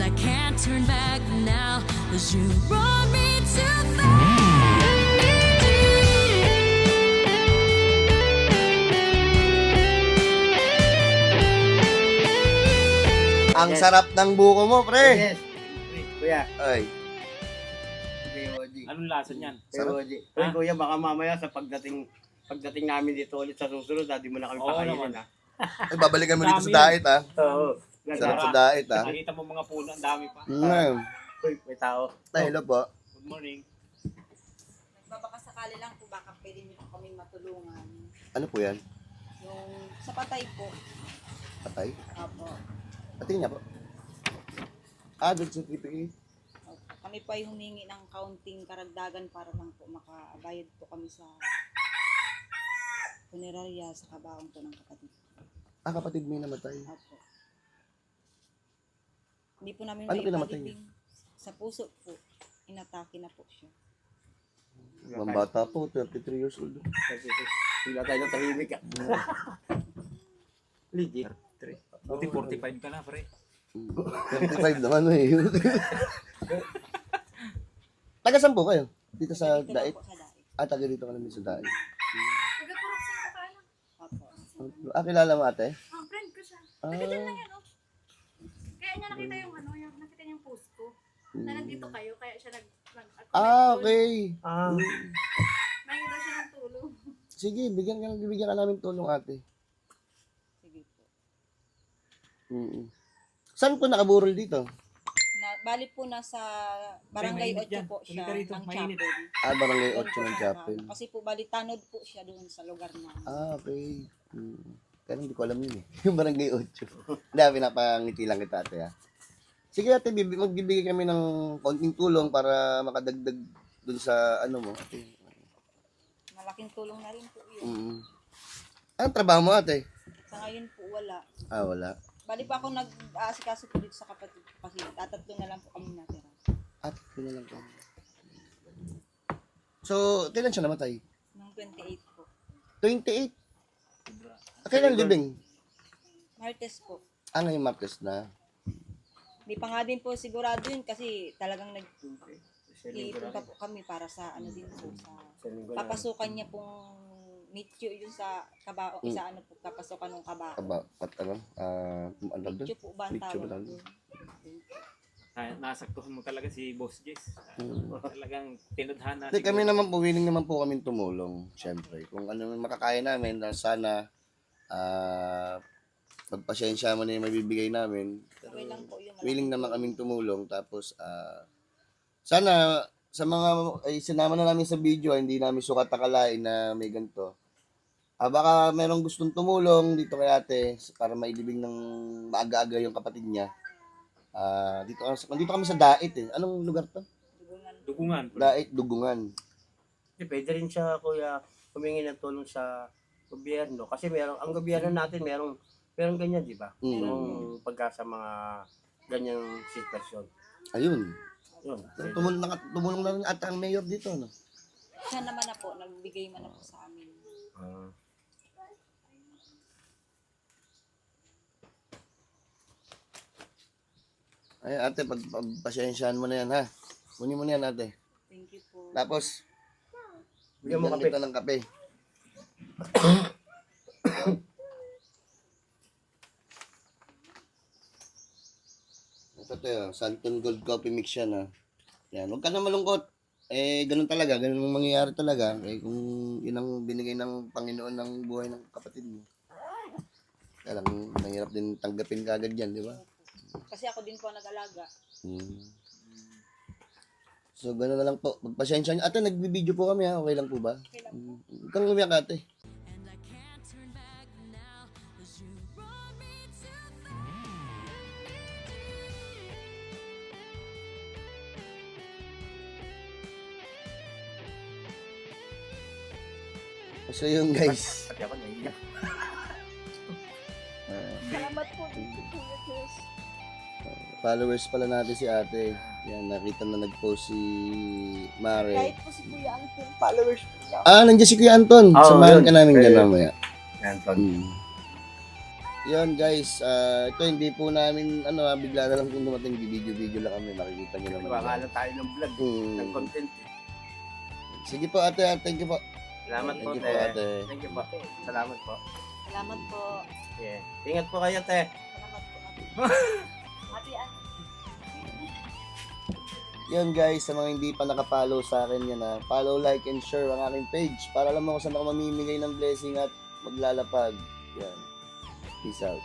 I can't turn back now, 'cause you brought me too far. Ang sarap ng buko mo, pre. Yes. Kuya. Ay, Kuya Oji. Anong lasa niyan? Kuya Oji. Kuya, kuya, baka mamaya sa pagdating namin dito ulit sa susunod, hindi mo na kami Oo pakainin, naman. ha? ay babalikan mo dito sa Dami. diet, ha? Oo. Sarap Ganda. sa diet, ha? Nakita mo mga puno, ang dami pa. Uy, may tao. Ay, hello po. Good morning. Baka sakali lang po, baka pwede niyo po kami matulungan. Ano po yan? Yung sa patay po. Patay? Opo. Patingin niya po. Ah, doon sa PPE. Opo. Kami pa yung humingi ng kaunting karagdagan para lang po makabayad po kami sa punerarya sa kabaong po ng kapatid. Ah, kapatid mo yung namatay. Opo. Hindi po namin Ano kinamatay maipalibing. Sa puso po, inatake na po siya. Mga bata po, 33 years old. Sila tayo ng tahimik, ha? Legit. Buti 45 ka na, pre. 35 naman, eh. Taga saan po kayo? Dito sa Dito lang diet? po sa daig. Ah, taga dito ka namin sa diet. Opo. Ah, kilala mo ate? Friend ko siya. Ah, Taga-dyan lang yan, oh. Kaya niya nakita yung nakita niya yung post ko. Na nandito kayo, kaya siya okay. Ah. May daw siya ng tulong. Sige, bigyan ka namin tulong ate. Sige po. Saan po nakaburol dito? Bali po nasa Barangay mainit 8 yan. po siya Halika rito, ng mainit. chapel. Ah, Barangay Doon 8 po ng siya chapel. Kasi po bali tanod po siya doon sa lugar namin. Ah, okay. Pero hindi ko alam yun eh. Yung Barangay 8. Hindi, pinapangiti lang kita ate ha. Sige ate, magbibigay kami ng konting tulong para makadagdag dun sa ano mo ate. Malaking tulong na rin po yun. Anong trabaho mo ate? Sa ngayon po wala. Ah, wala. Bali pa ako nag-aasikaso po dito sa kapatid ko kasi tatatlo na lang po kami natira. At yun na lang kami. So, kailan siya namatay? Nung 28 po. 28? Ah, kailan libing? Martes po. Ah, ngayong Martes na. Di pa nga din po sigurado yun kasi talagang nag-iipon pa po kami para sa ano din po sa papasukan niya pong Mityo yun sa kabao, sa ano po kapasukan ng kabao. Ano doon? Mityo po ba ang Mityo ba tawag tawag? doon? Nasaktuhan mo talaga si Boss Jess. Talagang tinadhana. Hindi, kami naman po, willing naman po kami tumulong. Siyempre, kung ano makakaya namin, sana pagpasensya mo na yung mabibigay namin. Pero Okay lang po yun. willing naman kaming tumulong. Tapos, sana sa mga sinama na namin sa video, hindi namin sukat akalain na may ganito. Baka merong gustong tumulong dito kay ate para mailibing ng maaga-aga yung kapatid niya. Dito kami sa Dait eh. Anong lugar to? Dugungan. Dait, Dugungan. Pwede rin siya, kuya, humingi ng tulong sa gobyerno. Kasi ang gobyerno natin, merong ganyan, di ba? Yung pagka sa mga ganyang sitwasyon. Ayun. Yun. Tumulong na rin ata ang mayor dito, no? Siya naman na po, nagbigay man na po sa amin. Ay, ate, pagpasensyaan mo na yan, ha? Kunin mo na yan, ate. Thank you po. Tapos, Bigyan mo bigyan kape. kita ng kape. Ito to, Santon Gold Coffee Mix yan, ha? Yan, huwag ka na malungkot. Ganun talaga, ganun ang mangyayari talaga. Kung yun ang binigay ng Panginoon ng buhay ng kapatid mo. Kaya lang, mahirap din tanggapin kagad yan, di ba? Kasi ako din po nag-alaga. So, gano'n na lang po. Magpasensya nyo. Ate, nagbibideo po kami ha. Okay lang po ba? Okay lang po. Huwag kang umiyak ate. And I can't turn back now, 'cause you brought me too far. So yun guys. Pati ako naiiyak. Salamat po dito, Kuya Chris. Followers pala natin si ate. Yan, nakita na nag-post si Mare. Kahit po si Kuya Anton, followers po niya. Nandiyan si Kuya Anton. Oo, Samahan yun. ka namin dyan Ayun. mamaya. Yan, Ton. Yun guys, ito hindi po namin, bigla na lang kung dumating, video lang kami, makikita nyo naman. Baka lang tayo ng vlog, ng content. Sige po ate, thank you po. Salamat po, Thank you te. po, ate. Thank you po. Salamat po. Salamat po. Yeah. Ingat po kayo, te. Salamat po. Ate, Yun guys, sa mga hindi pa nakapollow sa akin yan follow, like, and share ang aking page para alam mo kung saan ako mamimigay ng blessing at maglalapag. Yan. Peace out.